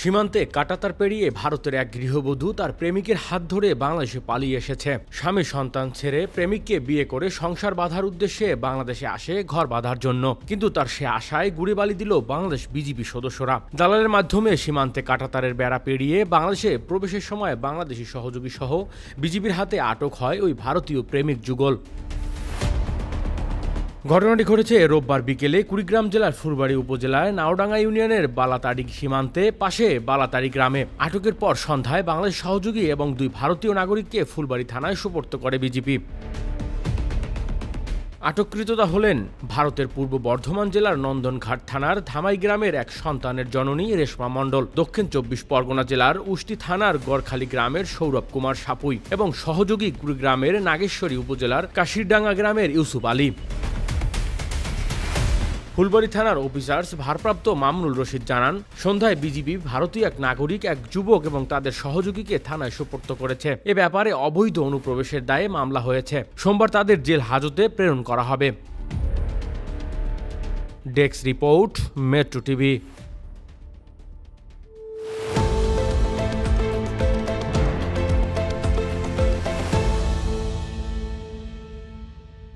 সীমান্তে কাঁটাতার পেরিয়ে ভারতের এক গৃহবধূ তার প্রেমিকের হাত ধরে বাংলাদেশে পালিয়ে এসেছে। স্বামী সন্তান ছেড়ে প্রেমিককে বিয়ে করে সংসার বাঁধার উদ্দেশ্যে বাংলাদেশে আসে ঘর বাঁধার জন্য, কিন্তু তার সে আশায় গুড়িবালি দিল বাংলাদেশ বিজিবি সদস্যরা। দালালের মাধ্যমে সীমান্তে কাঁটাতারের বেড়া পেরিয়ে বাংলাদেশে প্রবেশের সময় বাংলাদেশি সহযোগী সহ বিজিবির হাতে আটক হয় ওই ভারতীয় প্রেমিক যুগল। ঘটনাটি ঘটেছে রোববার বিকেলে কুড়িগ্রাম জেলার ফুলবাড়ী উপজেলায় নাওডাঙ্গা ইউনিয়নের বালাতাড়ি সীমান্তে পাশে বালাতাড়ি গ্রামে। আটকের পর সন্ধ্যায় বাংলাদেশ সহযোগী এবং দুই ভারতীয় নাগরিককে ফুলবাড়ী থানায় সোপর্দ করে বিজিবি। আটককৃতরা হলেন ভারতের পূর্ব বর্ধমান জেলার নন্দনঘাট থানার ধামাই গ্রামের এক সন্তানের জননী রেশমা মণ্ডল, দক্ষিণ 24 পরগনা জেলার উষ্টি থানার গড়খালি গ্রামের সৌরভ কুমার সাপুই এবং সহযোগী কুড়িগ্রামের নাগেশ্বরী উপজেলার কাশিরডাঙ্গা গ্রামের ইউসুফ আলী। ফুলবাড়ী থানার অফিসার্স ভারপ্রাপ্ত মামুনুল রশিদ জানান, সন্ধ্যায় বিজিবি ভারতীয় এক নাগরিক, এক যুবক এবং তাদের সহযোগীকে থানায় সোপর্দ করেছে। এ ব্যাপারে অবৈধ অনুপ্রবেশের দায়ে মামলা হয়েছে। সোমবার তাদের জেল হাজতে প্রেরণ করা হবে। Desk report, metro TV.